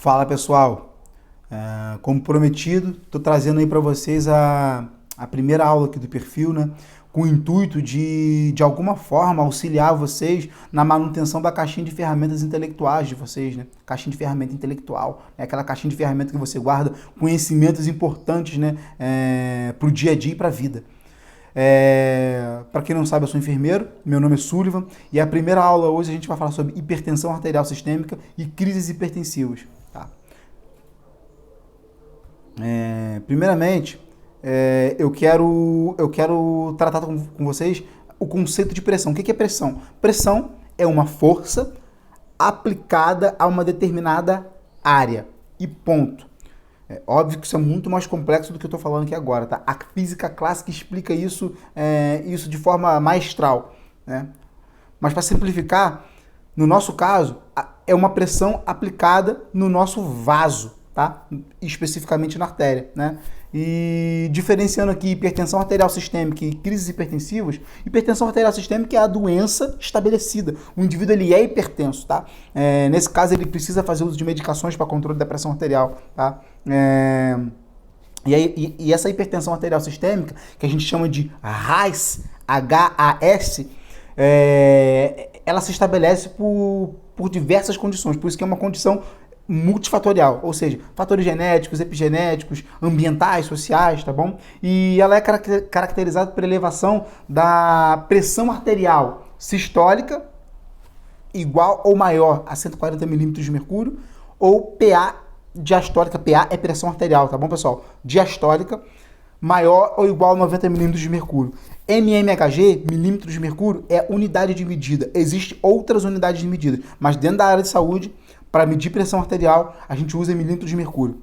Fala pessoal, como prometido, estou trazendo aí para vocês a primeira aula aqui do perfil, né? Com o intuito de alguma forma auxiliar vocês na manutenção da caixinha de ferramentas intelectuais de vocês, né? Caixinha de ferramenta intelectual, é aquela caixinha de ferramenta que você guarda conhecimentos importantes, né? Para o dia a dia e para a vida. Para quem não sabe, eu sou enfermeiro, meu nome é Sullivan e a primeira aula hoje a gente vai falar sobre hipertensão arterial sistêmica e crises hipertensivas. Tá? Primeiramente, eu quero tratar com vocês o conceito de pressão. O que é pressão? Pressão é uma força aplicada a uma determinada área e ponto. É óbvio que isso é muito mais complexo do que eu estou falando aqui agora, tá? A física clássica explica isso, isso de forma maestral, né? Mas para simplificar, no nosso caso, é uma pressão aplicada no nosso vaso, tá? Especificamente na artéria, né? E diferenciando aqui hipertensão arterial sistêmica e crises hipertensivas, hipertensão arterial sistêmica é a doença estabelecida. O indivíduo ele é hipertenso, tá? Nesse caso ele precisa fazer uso de medicações para controle da pressão arterial, tá? E essa hipertensão arterial sistêmica, que a gente chama de HAS, H-A-S, ela se estabelece por diversas condições, por isso que é uma condição multifatorial, ou seja, fatores genéticos, epigenéticos, ambientais, sociais, tá bom? E ela é caracterizada por elevação da pressão arterial sistólica igual ou maior a 140 milímetros de mercúrio, ou PA diastólica, PA é pressão arterial, tá bom, pessoal? Diastólica maior ou igual a 90 milímetros de mercúrio. mmHg, milímetros de mercúrio, é unidade de medida. Existem outras unidades de medida, mas dentro da área de saúde, para medir pressão arterial, a gente usa milímetros de mercúrio.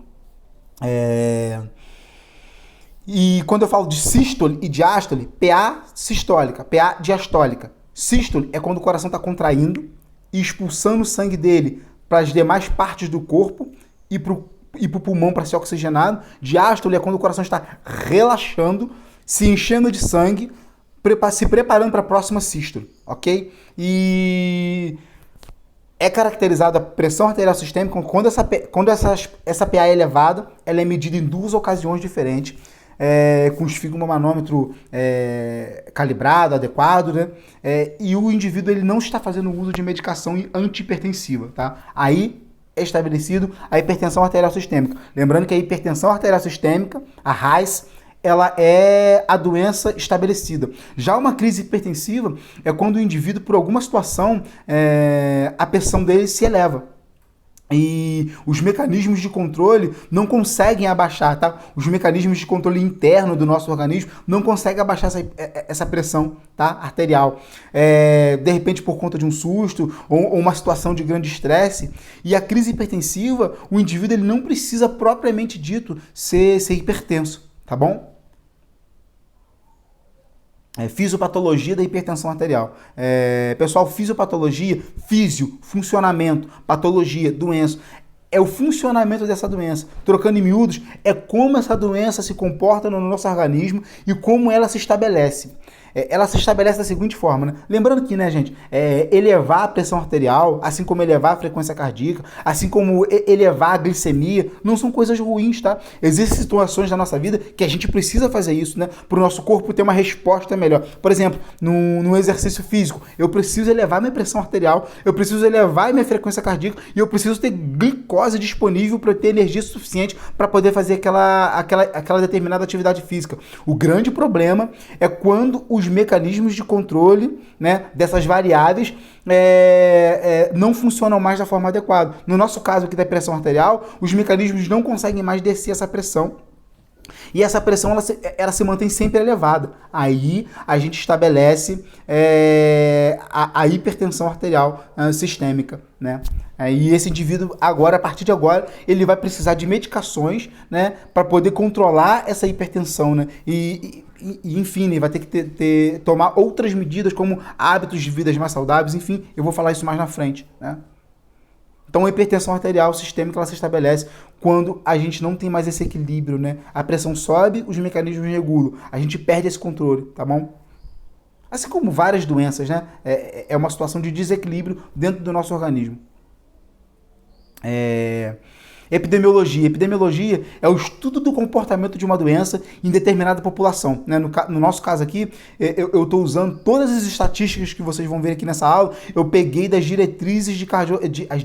E quando eu falo de sístole e diástole, PA sistólica, PA diastólica. Sístole é quando o coração está contraindo e expulsando o sangue dele para as demais partes do corpo e para o pulmão para ser oxigenado. Diástole é quando o coração está relaxando, se enchendo de sangue, se preparando para a próxima sístole, ok? E é caracterizada a pressão arterial sistêmica quando essa PA é elevada, ela é medida em duas ocasiões diferentes, com o esfigmomanômetro calibrado, adequado, né? E o indivíduo ele não está fazendo uso de medicação antihipertensiva, tá? Aí é estabelecido a hipertensão arterial sistêmica. Lembrando que a hipertensão arterial sistêmica, a HAS, ela é a doença estabelecida. Já uma crise hipertensiva é quando o indivíduo, por alguma situação, a pressão dele se eleva. E os mecanismos de controle não conseguem abaixar, tá? Os mecanismos de controle interno do nosso organismo não conseguem abaixar essa pressão, tá? Arterial. De repente por conta de um susto ou uma situação de grande estresse. E a crise hipertensiva, o indivíduo ele não precisa propriamente dito ser hipertenso, tá bom? Fisiopatologia da hipertensão arterial. Pessoal, fisiopatologia, funcionamento, patologia, doença. É o funcionamento dessa doença. Trocando em miúdos, é como essa doença se comporta no nosso organismo e como ela se estabelece. Ela se estabelece da seguinte forma, né? Lembrando que, né, gente, elevar a pressão arterial, assim como elevar a frequência cardíaca, assim como elevar a glicemia, não são coisas ruins, tá? Existem situações da nossa vida que a gente precisa fazer isso, né? Para o nosso corpo ter uma resposta melhor. Por exemplo, no exercício físico, eu preciso elevar minha pressão arterial, eu preciso elevar minha frequência cardíaca e eu preciso ter glicose disponível para ter energia suficiente para poder fazer aquela determinada atividade física. O grande problema é quando os mecanismos de controle, né, dessas variáveis não funcionam mais da forma adequada. No nosso caso aqui da pressão arterial, os mecanismos não conseguem mais descer essa pressão e essa pressão ela se mantém sempre elevada. Aí a gente estabelece a hipertensão arterial sistêmica, né? E esse indivíduo agora, a partir de agora, ele vai precisar de medicações, né, para poder controlar essa hipertensão, né? E enfim, ele vai ter que tomar outras medidas como hábitos de vida mais saudáveis, enfim, eu vou falar isso mais na frente, né? Então a hipertensão arterial sistêmica ela se estabelece quando a gente não tem mais esse equilíbrio, né? A pressão sobe, os mecanismos regulam, a gente perde esse controle, tá bom? Assim como várias doenças, né? É uma situação de desequilíbrio dentro do nosso organismo. Epidemiologia. Epidemiologia é o estudo do comportamento de uma doença em determinada população, né? No nosso caso aqui, eu estou usando todas as estatísticas que vocês vão ver aqui nessa aula, eu peguei das diretrizes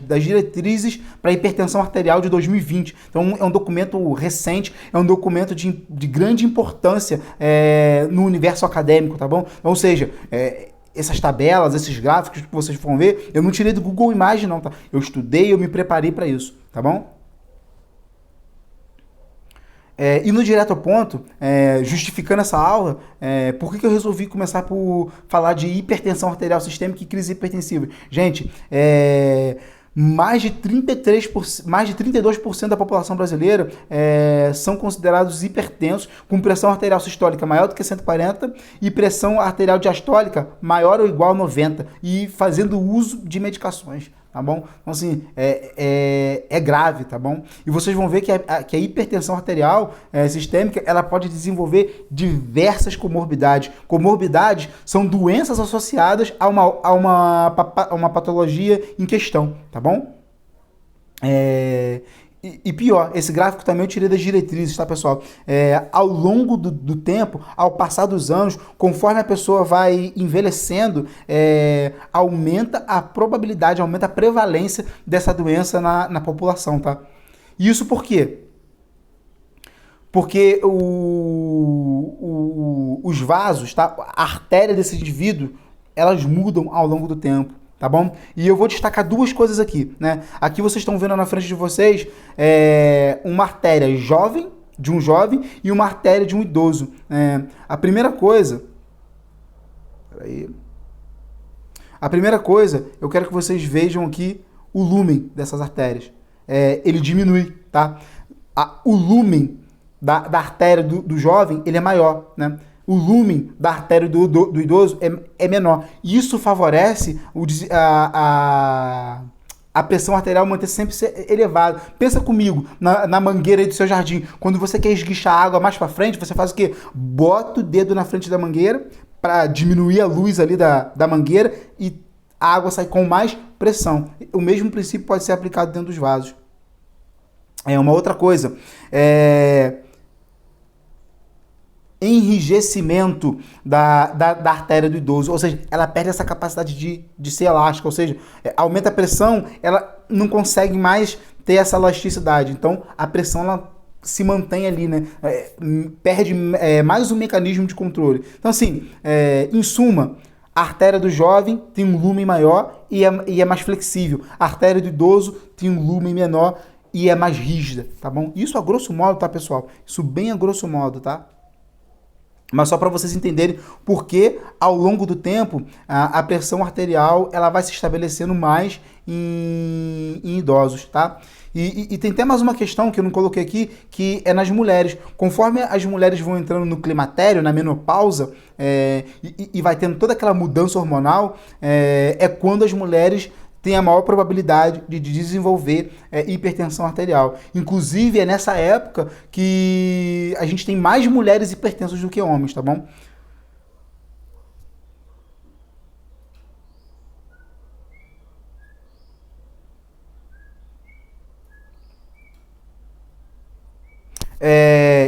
das diretrizes para hipertensão arterial de 2020. Então é um documento recente, é um documento de grande importância no universo acadêmico, tá bom? Então, ou seja, essas tabelas, esses gráficos que vocês vão ver, eu não tirei do Google Imagens não, tá? Eu estudei, eu me preparei para isso, tá bom? E no direto ao ponto, justificando essa aula, por que eu resolvi começar por falar de hipertensão arterial sistêmica e crise hipertensiva? Gente, mais de 32% da população brasileira são considerados hipertensos, com pressão arterial sistólica maior do que 140 e pressão arterial diastólica maior ou igual a 90 e fazendo uso de medicações. Tá bom? Então, assim, é grave, tá bom? E vocês vão ver que a hipertensão arterial sistêmica, ela pode desenvolver diversas comorbidades. Comorbidades são doenças associadas a uma patologia em questão, tá bom? E pior, esse gráfico também eu tirei das diretrizes, tá, pessoal? Ao longo do tempo, ao passar dos anos, conforme a pessoa vai envelhecendo, aumenta a probabilidade, aumenta a prevalência dessa doença na população, tá? E isso por quê? Porque os vasos, tá? A artéria desse indivíduo, elas mudam ao longo do tempo. Tá bom? E eu vou destacar duas coisas aqui, né? Aqui vocês estão vendo na frente de vocês uma artéria jovem, de um jovem, e uma artéria de um idoso. A primeira coisa... Peraí. A primeira coisa, eu quero que vocês vejam aqui o lúmen dessas artérias. Ele diminui, tá? O lúmen da artéria do jovem, ele é maior, né? O lúmen da artéria do idoso é menor. E isso favorece a pressão arterial manter sempre elevada. Pensa comigo, na mangueira aí do seu jardim. Quando você quer esguichar a água mais para frente, você faz o quê? Bota o dedo na frente da mangueira para diminuir a luz ali da mangueira e a água sai com mais pressão. O mesmo princípio pode ser aplicado dentro dos vasos. Uma outra coisa, enrijecimento da artéria do idoso, ou seja, ela perde essa capacidade de ser elástica, ou seja, aumenta a pressão, ela não consegue mais ter essa elasticidade, então a pressão ela se mantém ali, né? Perde mais um mecanismo de controle. Então assim, em suma, a artéria do jovem tem um lúmen maior e é mais flexível, a artéria do idoso tem um lúmen menor e é mais rígida, tá bom? Isso a grosso modo, tá, pessoal? Isso bem a grosso modo, tá? Mas só para vocês entenderem por que, ao longo do tempo, a pressão arterial ela vai se estabelecendo mais em idosos, tá? E tem até mais uma questão que eu não coloquei aqui, que é nas mulheres. Conforme as mulheres vão entrando no climatério, na menopausa, e vai tendo toda aquela mudança hormonal, quando as mulheres tem a maior probabilidade de desenvolver hipertensão arterial. Inclusive, é nessa época que a gente tem mais mulheres hipertensas do que homens, tá bom?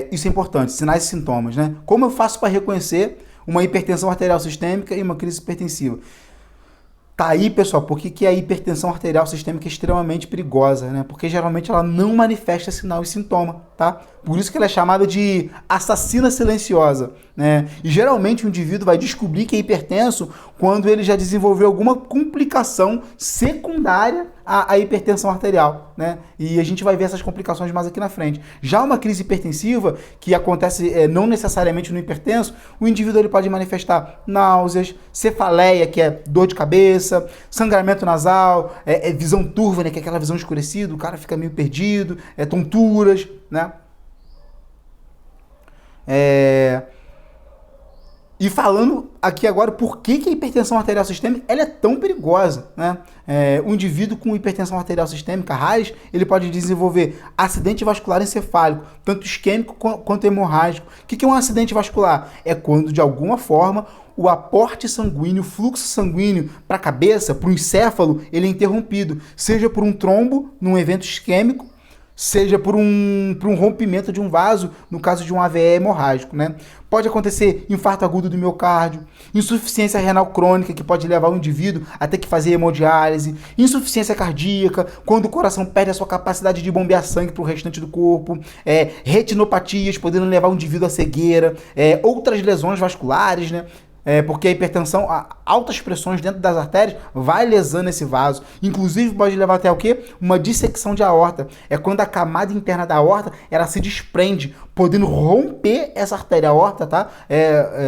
Isso é importante, sinais e sintomas, né? Como eu faço para reconhecer uma hipertensão arterial sistêmica e uma crise hipertensiva? Tá aí, pessoal, por que a hipertensão arterial sistêmica é extremamente perigosa, né? Porque geralmente ela não manifesta sinal e sintoma, tá? Por isso que ela é chamada de assassina silenciosa, né? E geralmente o indivíduo vai descobrir que é hipertenso quando ele já desenvolveu alguma complicação secundária à hipertensão arterial, né? E a gente vai ver essas complicações mais aqui na frente. Já uma crise hipertensiva, que acontece não necessariamente no hipertenso, o indivíduo ele pode manifestar náuseas, cefaleia, que é dor de cabeça, sangramento nasal, visão turva, né, que é aquela visão escurecida, o cara fica meio perdido, tonturas, né? E falando aqui agora por que a hipertensão arterial sistêmica ela é tão perigosa, né? O indivíduo com hipertensão arterial sistêmica raiz, ele pode desenvolver acidente vascular encefálico, tanto isquêmico quanto hemorrágico. O que é um acidente vascular? É quando, de alguma forma, o aporte sanguíneo, o fluxo sanguíneo para a cabeça, para o encéfalo, ele é interrompido, seja por um trombo, num evento isquêmico, seja por um rompimento de um vaso, no caso de um AVE hemorrágico, né? Pode acontecer infarto agudo do miocárdio, insuficiência renal crônica, que pode levar o indivíduo a ter que fazer hemodiálise, insuficiência cardíaca, quando o coração perde a sua capacidade de bombear sangue para o restante do corpo, retinopatias, podendo levar o indivíduo à cegueira, outras lesões vasculares, né? Porque a hipertensão, altas pressões dentro das artérias, vai lesando esse vaso. Inclusive pode levar até o quê? Uma dissecção de aorta. É quando a camada interna da aorta, ela se desprende, podendo romper essa artéria aorta, tá?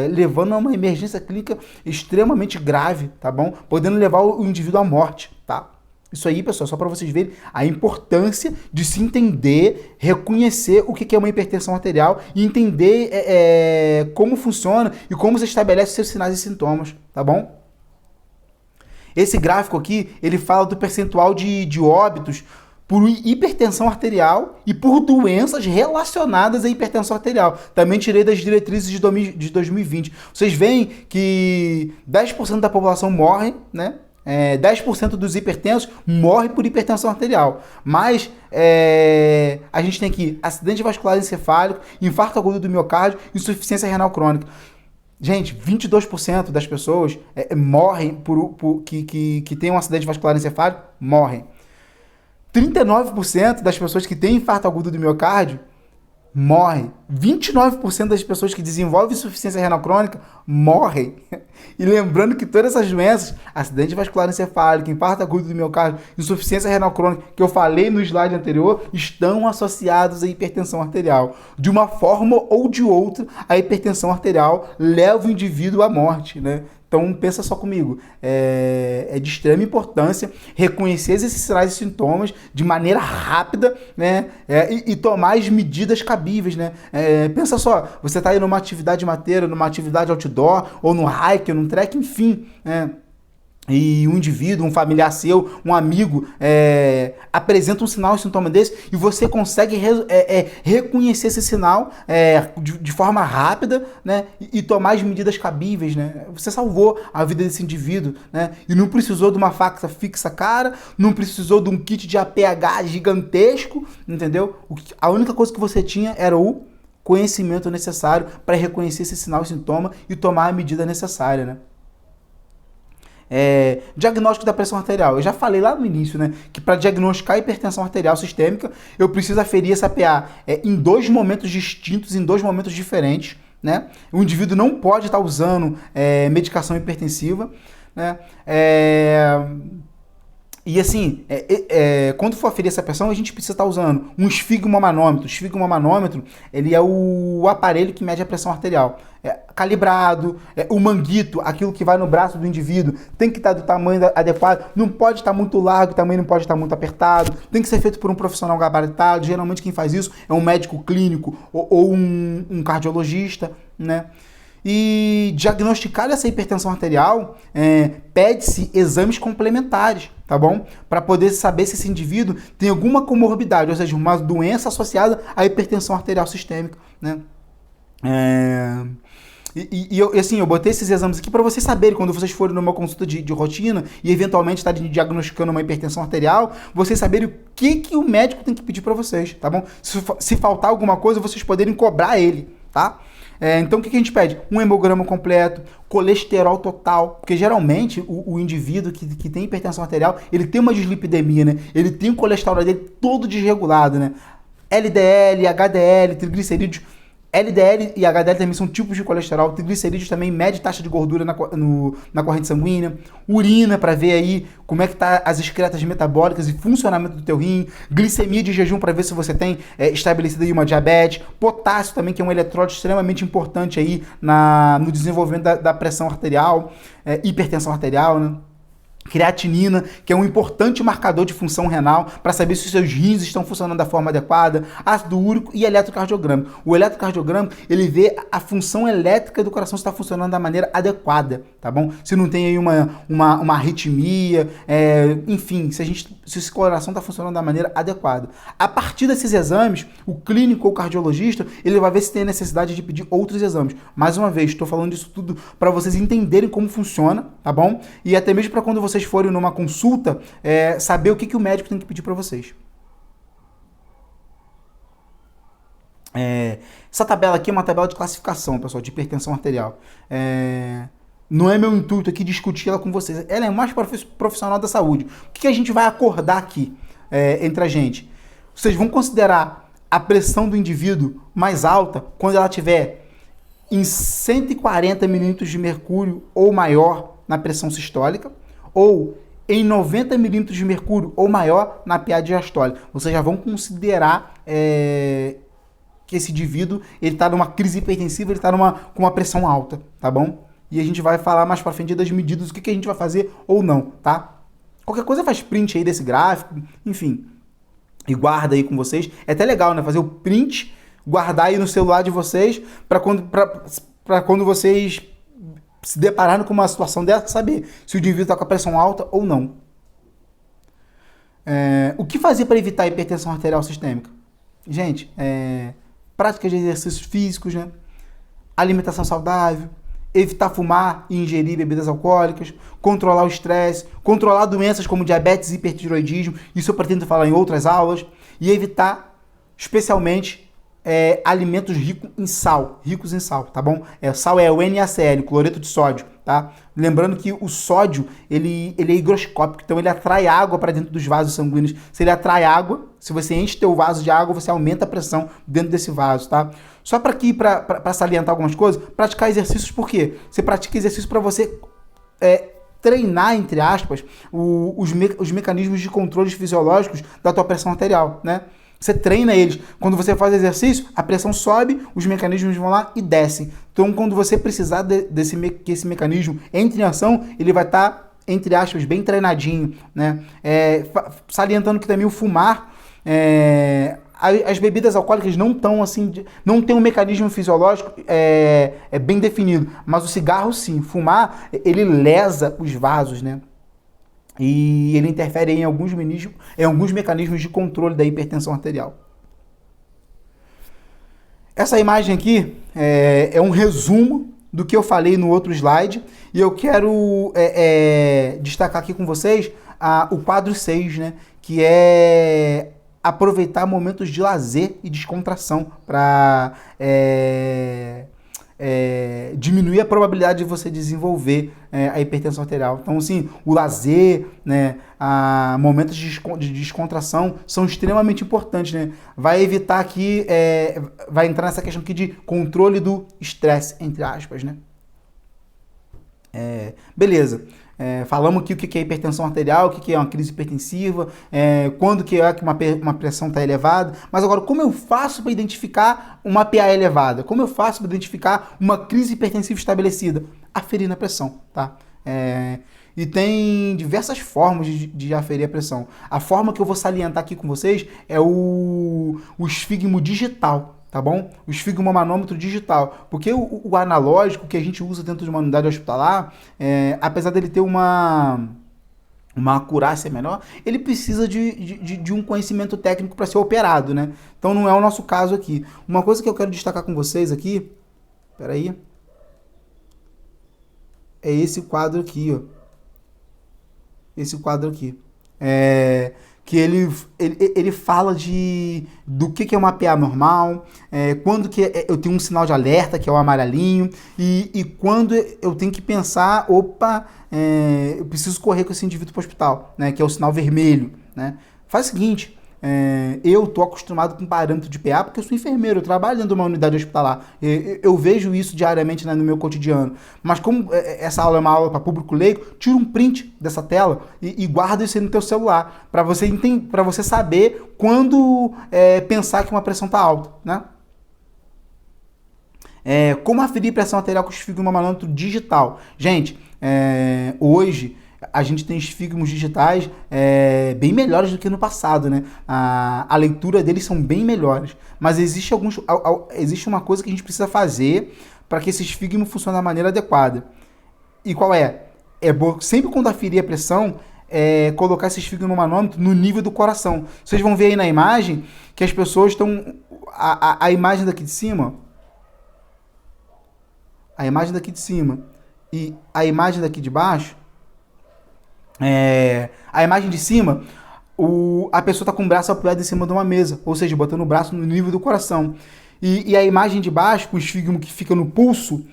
Levando a uma emergência clínica extremamente grave, tá bom? Podendo levar o indivíduo à morte, tá? Isso aí, pessoal, só para vocês verem a importância de se entender, reconhecer o que é uma hipertensão arterial e entender como funciona e como se estabelece seus sinais e sintomas, tá bom? Esse gráfico aqui, ele fala do percentual de óbitos por hipertensão arterial e por doenças relacionadas à hipertensão arterial. Também tirei das diretrizes de 2020. Vocês veem que 10% da população morre, né? 10% dos hipertensos morre por hipertensão arterial. Mas a gente tem aqui acidente vascular encefálico, infarto agudo do miocárdio, insuficiência renal crônica. Gente, 22% das pessoas morrem que têm um acidente vascular encefálico, morrem. 39% das pessoas que têm infarto agudo do miocárdio morrem. 29% das pessoas que desenvolvem insuficiência renal crônica morrem. E lembrando que todas essas doenças, acidente vascular encefálico, infarto agudo do miocárdio, insuficiência renal crônica, que eu falei no slide anterior, estão associados à hipertensão arterial. De uma forma ou de outra, a hipertensão arterial leva o indivíduo à morte, né? Então, pensa só comigo, é de extrema importância reconhecer esses sinais e sintomas de maneira rápida, né? E tomar as medidas cabíveis, né? Pensa só, você está aí numa atividade mateira, numa atividade outdoor, ou no hike, ou no trek, enfim, né? E um indivíduo, um familiar seu, um amigo, apresenta um sinal e sintoma desse e você consegue reconhecer esse sinal de forma rápida, né? E tomar as medidas cabíveis, né? Você salvou a vida desse indivíduo, né? E não precisou de uma faca fixa cara, não precisou de um kit de APH gigantesco, entendeu? A única coisa que você tinha era o conhecimento necessário para reconhecer esse sinal e sintoma e tomar a medida necessária, né? Diagnóstico da pressão arterial. Eu já falei lá no início, né, que para diagnosticar a hipertensão arterial sistêmica, eu preciso aferir essa PA em 2 momentos distintos, em 2 momentos diferentes, né? O indivíduo não pode estar usando medicação hipertensiva, né? E assim, quando for aferir essa pressão, a gente precisa estar usando um esfigmomanômetro. O esfigmomanômetro, ele é o aparelho que mede a pressão arterial. Calibrado, o manguito, aquilo que vai no braço do indivíduo, tem que estar do tamanho adequado, não pode estar muito largo, também não pode estar muito apertado, tem que ser feito por um profissional gabaritado. Geralmente quem faz isso é um médico clínico ou um cardiologista, né? E diagnosticar essa hipertensão arterial, pede-se exames complementares, tá bom? Para poder saber se esse indivíduo tem alguma comorbidade, ou seja, uma doença associada à hipertensão arterial sistêmica, né? Eu botei esses exames aqui para vocês saberem, quando vocês forem numa consulta de rotina e eventualmente estarem diagnosticando uma hipertensão arterial, vocês saberem o que o médico tem que pedir para vocês, tá bom? Se faltar alguma coisa, vocês poderem cobrar ele, tá? Então o que a gente pede? Um hemograma completo, colesterol total, porque geralmente o indivíduo que tem hipertensão arterial, ele tem uma dislipidemia, né? Ele tem o colesterol dele todo desregulado, né? LDL, HDL, triglicerídeos. LDL e HDL também são tipos de colesterol. Triglicerídeos também mede taxa de gordura na corrente sanguínea. Urina para ver aí como é que tá as excretas metabólicas e funcionamento do teu rim. Glicemia de jejum para ver se você tem estabelecida aí uma diabetes. Potássio também, que é um eletrólito extremamente importante aí no desenvolvimento da pressão arterial, hipertensão arterial, né? Creatinina, que é um importante marcador de função renal para saber se os seus rins estão funcionando da forma adequada, ácido úrico e eletrocardiograma. O eletrocardiograma, ele vê a função elétrica do coração se está funcionando da maneira adequada, tá bom? Se não tem aí uma arritmia, enfim, se esse coração está funcionando da maneira adequada. A partir desses exames, o clínico ou cardiologista, ele vai ver se tem a necessidade de pedir outros exames. Mais uma vez, estou falando disso tudo para vocês entenderem como funciona, tá bom? E até mesmo para quando vocês forem numa consulta, saber o que o médico tem que pedir para vocês. Essa tabela aqui é uma tabela de classificação, pessoal, de hipertensão arterial. Não é meu intuito aqui discutir ela com vocês. Ela é mais profissional da saúde. O que a gente vai acordar aqui entre a gente? Vocês vão considerar a pressão do indivíduo mais alta quando ela tiver em 140 milímetros de mercúrio ou maior na pressão sistólica, ou em 90 milímetros de mercúrio ou maior na PA diastólica. Vocês já vão considerar que esse indivíduo está numa crise hipertensiva, ele está com uma pressão alta, tá bom? E a gente vai falar mais para frente das medidas, o que a gente vai fazer ou não, tá? Qualquer coisa faz print aí desse gráfico, enfim, e guarda aí com vocês. É até legal, né? Fazer o print, guardar aí no celular de vocês, para quando vocês se depararem com uma situação dessa, saber se o indivíduo está com a pressão alta ou não. O que fazer para evitar a hipertensão arterial sistêmica? Gente, prática de exercícios físicos, né? Alimentação saudável, evitar fumar e ingerir bebidas alcoólicas, controlar o estresse, controlar doenças como diabetes e hipertiroidismo, isso eu pretendo falar em outras aulas, e evitar, especialmente, alimentos ricos em sal, tá bom? Sal é o NaCl, cloreto de sódio, tá? Lembrando que o sódio, ele é higroscópico, então ele atrai água para dentro dos vasos sanguíneos. Se ele atrai água, se você enche teu vaso de água, você aumenta a pressão dentro desse vaso, tá? Só para salientar algumas coisas, praticar exercícios, por quê? Você pratica exercício para você treinar, entre aspas, os mecanismos de controles fisiológicos da tua pressão arterial, né? Você treina eles. Quando você faz exercício, a pressão sobe, os mecanismos vão lá e descem. Então, quando você precisar que esse mecanismo entre em ação, ele vai estar, entre aspas, bem treinadinho, né? Salientando que também o fumar, as bebidas alcoólicas não estão assim, não tem um mecanismo fisiológico bem definido, mas o cigarro sim. Fumar, ele lesa os vasos, né? E ele interfere em alguns mecanismos de controle da hipertensão arterial. Essa imagem aqui é um resumo do que eu falei no outro slide, e eu quero destacar aqui com vocês o quadro 6, né, que é aproveitar momentos de lazer e descontração para diminuir a probabilidade de você desenvolver a hipertensão arterial. Então, assim, o lazer, né, momentos de descontração são extremamente importantes, né? Vai evitar aqui, vai entrar nessa questão aqui de controle do estresse, entre aspas, né? Beleza. Falamos aqui o que é hipertensão arterial, o que é uma crise hipertensiva, quando que uma pressão está elevada. Mas agora, como eu faço para identificar uma PA elevada? Como eu faço para identificar uma crise hipertensiva estabelecida? Aferir na pressão, tá? E tem diversas formas de aferir a pressão. A forma que eu vou salientar aqui com vocês é o esfigmo digital. Tá bom? O esfigmomanômetro digital. Porque o analógico que a gente usa dentro de uma unidade hospitalar, apesar dele ter uma acurácia menor, ele precisa de um conhecimento técnico para ser operado, né? Então não é o nosso caso aqui. Uma coisa que eu quero destacar com vocês aqui, peraí, é esse quadro aqui, ó. Esse quadro aqui. Que ele fala do que é uma PA normal, quando que eu tenho um sinal de alerta, que é o amarelinho, e quando eu tenho que pensar, eu preciso correr com esse indivíduo para o hospital, né, que é o sinal vermelho, né? Faz o seguinte, eu estou acostumado com parâmetro de PA porque eu sou enfermeiro, eu trabalho dentro de uma unidade hospitalar, eu vejo isso diariamente, né, no meu cotidiano, mas como essa aula é uma aula para público leigo, tira um print dessa tela e guarda isso aí no teu celular, para você saber quando pensar que uma pressão está alta, né? Como aferir pressão arterial com esfigmomanômetro digital? Gente, hoje a gente tem esfigmos digitais bem melhores do que no passado, né? A leitura deles são bem melhores, mas existe uma coisa que a gente precisa fazer para que esse esfigmo funcione da maneira adequada. E qual é? Sempre quando aferir a pressão, colocar esse esfigmomanômetro no nível do coração. Vocês vão ver aí na imagem que as pessoas estão... A imagem daqui de cima... A imagem daqui de cima e a imagem daqui de baixo... a imagem de cima, a pessoa está com o braço apoiado em cima de uma mesa, ou seja, botando o braço no nível do coração. E a imagem de baixo, com o esfígmo que fica no pulso,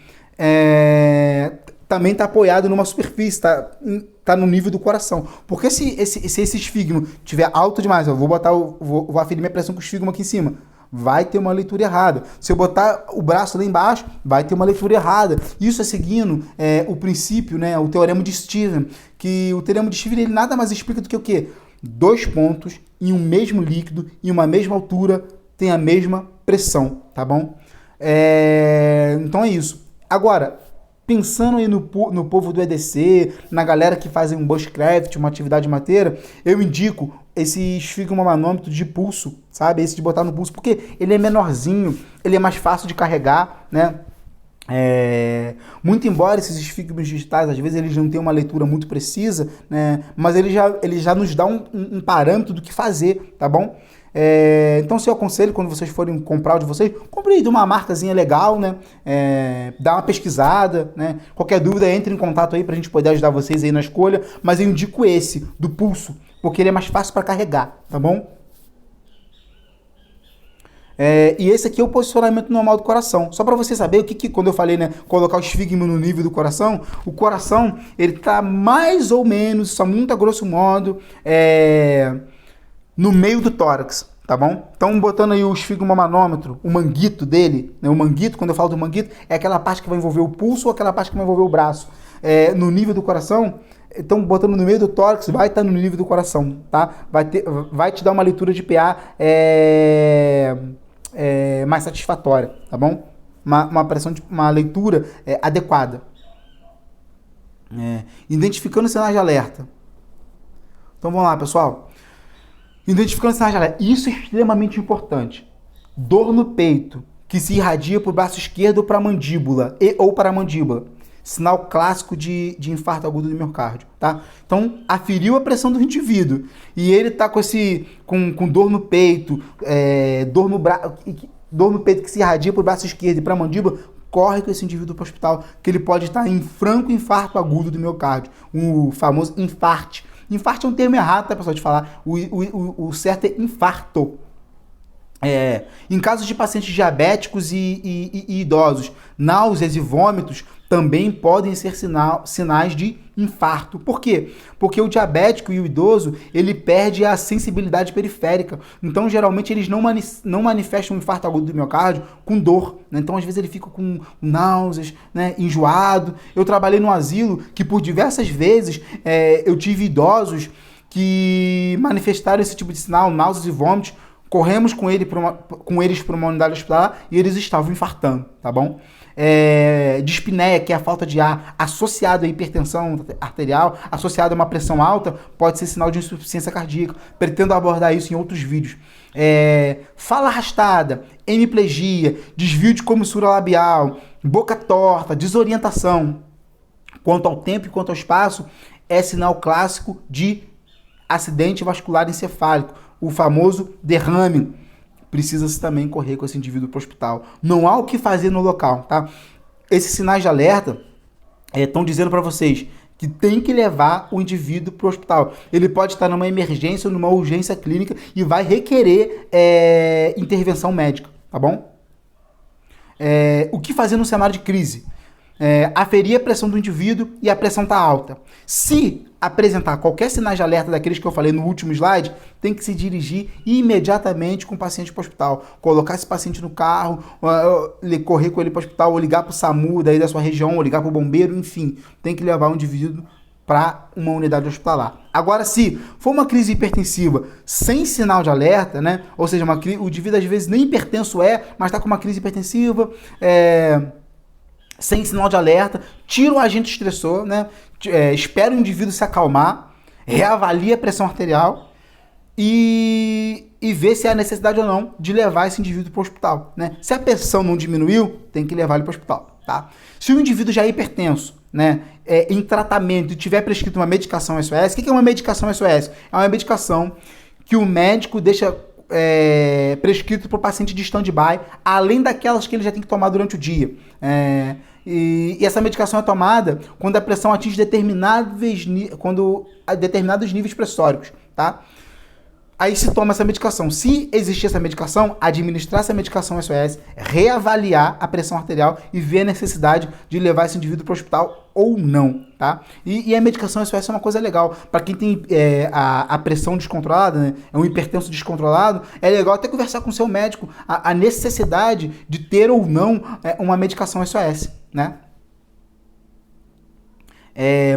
também está apoiado numa superfície, tá no nível do coração. Porque se esse esfígmo tiver alto demais, eu vou aferir minha pressão com o esfígmo aqui em cima, vai ter uma leitura errada. Se eu botar o braço lá embaixo, vai ter uma leitura errada. Isso é seguindo o princípio, né, o teorema de Stephen, que o teorema de Stephen ele nada mais explica do que o quê? 2 pontos em um mesmo líquido, em uma mesma altura, tem a mesma pressão, tá bom? Então é isso. Agora, pensando aí no povo do EDC, na galera que faz um bushcraft, uma atividade mateira, eu indico esse esfigmomanômetro de pulso, sabe? Esse de botar no pulso, porque ele é menorzinho, ele é mais fácil de carregar, né? Muito embora esses esfigmos digitais, às vezes eles não tenham uma leitura muito precisa, né? Mas ele já nos dá um parâmetro do que fazer, tá bom? Então, se eu aconselho, quando vocês forem comprar o de vocês, compre de uma marcazinha legal, né? Dá uma pesquisada, né? Qualquer dúvida, entre em contato aí pra gente poder ajudar vocês aí na escolha. Mas eu indico esse, do pulso, porque ele é mais fácil para carregar, tá bom? E esse aqui é o posicionamento normal do coração. Só para você saber o que quando eu falei, né, colocar o esfígmo no nível do coração, o coração, ele tá mais ou menos, só muito a grosso modo, no meio do tórax, tá bom? Então, botando aí o esfigmomanômetro, o manguito dele, né? O manguito, quando eu falo do manguito, é aquela parte que vai envolver o pulso ou aquela parte que vai envolver o braço. No nível do coração, então, botando no meio do tórax, vai estar no nível do coração, tá? Vai te dar uma leitura de PA mais satisfatória, tá bom? Uma leitura adequada. Identificando sinais de alerta. Então, vamos lá, pessoal. Identificando sinais de alerta. Isso é extremamente importante. Dor no peito, que se irradia para o braço esquerdo ou para a mandíbula, ou para a mandíbula. Sinal clássico de infarto agudo do miocárdio, tá? Então, aferiu a pressão do indivíduo e ele tá com dor no peito, dor no peito que se irradia para o braço esquerdo e para a mandíbula, corre com esse indivíduo para o hospital, que ele pode estar em franco infarto agudo do miocárdio, o famoso infarte. Infarto é um termo errado, tá, pessoal, de falar. O certo é infarto. Em casos de pacientes diabéticos e idosos, náuseas e vômitos também podem ser sinais de infarto. Por quê? Porque o diabético e o idoso, ele perde a sensibilidade periférica. Então, geralmente, eles não manifestam um infarto agudo do miocárdio com dor, né? Então, às vezes, ele fica com náuseas, né? Enjoado. Eu trabalhei no asilo que, por diversas vezes, eu tive idosos que manifestaram esse tipo de sinal, náuseas e vômitos. Corremos com eles para uma unidade hospitalar e eles estavam infartando, tá bom? Dispneia, que é a falta de ar associada à hipertensão arterial, associada a uma pressão alta, pode ser sinal de insuficiência cardíaca. Pretendo abordar isso em outros vídeos. Fala arrastada, hemiplegia, desvio de comissura labial, boca torta, desorientação. Quanto ao tempo e quanto ao espaço, é sinal clássico de acidente vascular encefálico, o famoso derrame. Precisa-se também correr com esse indivíduo para o hospital. Não há o que fazer no local, tá? Esses sinais de alerta estão dizendo para vocês que tem que levar o indivíduo para o hospital. Ele pode estar numa emergência ou numa urgência clínica e vai requerer intervenção médica, tá bom? O que fazer no cenário de crise? Aferir a pressão do indivíduo e a pressão está alta. Se apresentar qualquer sinal de alerta daqueles que eu falei no último slide, tem que se dirigir imediatamente com o paciente para o hospital. Colocar esse paciente no carro, correr com ele para o hospital, ou ligar para o SAMU daí da sua região, ou ligar para o bombeiro, enfim. Tem que levar o indivíduo para uma unidade hospitalar. Agora, se for uma crise hipertensiva sem sinal de alerta, né? Ou seja, o indivíduo às vezes nem hipertenso mas está com uma crise hipertensiva, sem sinal de alerta, tira o agente estressor, né? Espera o indivíduo se acalmar, reavalia a pressão arterial e vê se há necessidade ou não de levar esse indivíduo para o hospital, né? Se a pressão não diminuiu, tem que levar ele para o hospital, tá? Se o indivíduo já é hipertenso, né, em tratamento e tiver prescrito uma medicação SOS, o que é uma medicação SOS? É uma medicação que o médico deixa prescrito para o paciente de stand-by, além daquelas que ele já tem que tomar durante o dia. E essa medicação é tomada quando a pressão atinge determinados níveis pressóricos, tá? Aí se toma essa medicação. Se existir essa medicação, administrar essa medicação SOS, reavaliar a pressão arterial e ver a necessidade de levar esse indivíduo para o hospital ou não, tá? E a medicação SOS é uma coisa legal. Para quem tem a pressão descontrolada, né, é um hipertenso descontrolado, é legal até conversar com o seu médico a necessidade de ter ou não uma medicação SOS, né?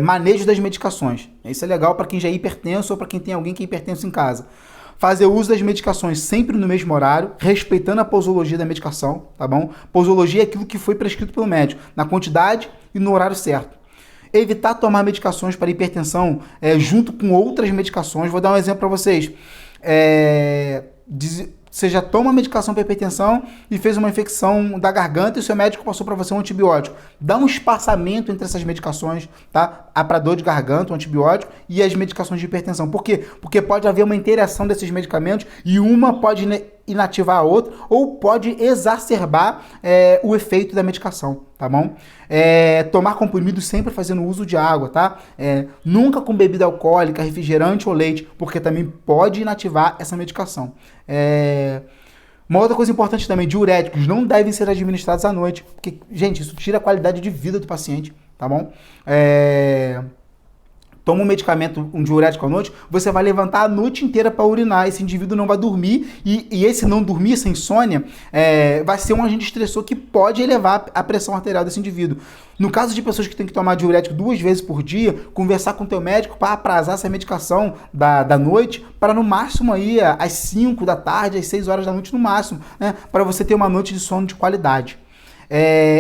Manejo das medicações. Isso é legal para quem já é hipertenso ou para quem tem alguém que é hipertenso em casa. Fazer uso das medicações sempre no mesmo horário, respeitando a posologia da medicação, tá bom? Posologia é aquilo que foi prescrito pelo médico, na quantidade e no horário certo. Evitar tomar medicações para hipertensão junto com outras medicações. Vou dar um exemplo para vocês. Você já toma medicação para hipertensão e fez uma infecção da garganta e o seu médico passou para você um antibiótico. Dá um espaçamento entre essas medicações, tá? A para dor de garganta, um antibiótico, e as medicações de hipertensão. Por quê? Porque pode haver uma interação desses medicamentos e uma pode inativar a outra ou pode exacerbar o efeito da medicação, tá bom? Tomar comprimido sempre fazendo uso de água, tá? Nunca com bebida alcoólica, refrigerante ou leite, porque também pode inativar essa medicação. Uma outra coisa importante também, diuréticos não devem ser administrados à noite, porque, gente, isso tira a qualidade de vida do paciente, tá bom? Toma um medicamento, um diurético à noite, você vai levantar a noite inteira para urinar, esse indivíduo não vai dormir, e esse não dormir, essa insônia, vai ser um agente estressor que pode elevar a pressão arterial desse indivíduo. No caso de pessoas que têm que tomar diurético 2 vezes por dia, conversar com o teu médico para aprazar essa medicação da noite, para no máximo aí às 5 da tarde, às 6 horas da noite no máximo, né, para você ter uma noite de sono de qualidade.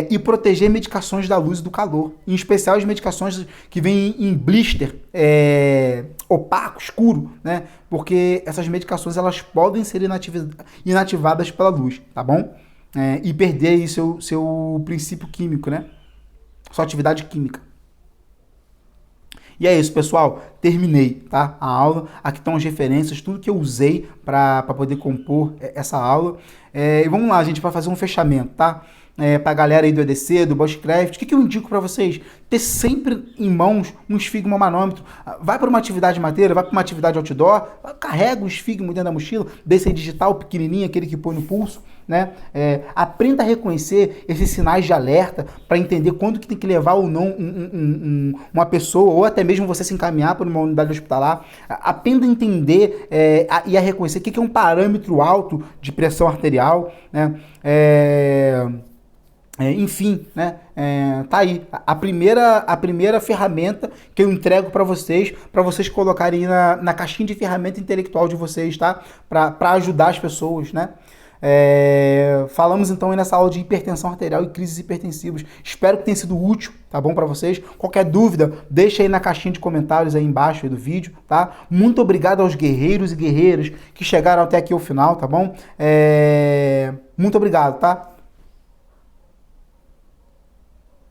E proteger medicações da luz e do calor, em especial as medicações que vêm em blister opaco, escuro, né? Porque essas medicações elas podem ser inativadas pela luz, tá bom? E perder aí seu princípio químico, né? Sua atividade química. E é isso, pessoal. Terminei, tá? A aula. Aqui estão as referências, tudo que eu usei para poder compor essa aula. E vamos lá, gente, para fazer um fechamento, tá? Para a galera aí do EDC, do Bushcraft, o que eu indico para vocês? Ter sempre em mãos um esfigmomanômetro. Vai para uma atividade madeira, vai para uma atividade outdoor, carrega o esfigmo dentro da mochila, desse aí digital pequenininho, aquele que põe no pulso, né? Aprenda a reconhecer esses sinais de alerta para entender quando que tem que levar ou não uma pessoa, ou até mesmo você se encaminhar para uma unidade hospitalar. Aprenda a entender e a reconhecer o que é um parâmetro alto de pressão arterial, né? Enfim, né? Tá aí a primeira ferramenta que eu entrego para vocês colocarem na caixinha de ferramenta intelectual de vocês, tá? Para ajudar as pessoas, né? Falamos então aí nessa aula de hipertensão arterial e crises hipertensivas. Espero que tenha sido útil, tá bom, para vocês. Qualquer dúvida, deixa aí na caixinha de comentários aí embaixo aí do vídeo, tá? Muito obrigado aos guerreiros e guerreiras que chegaram até aqui ao final, tá bom? Muito obrigado, tá?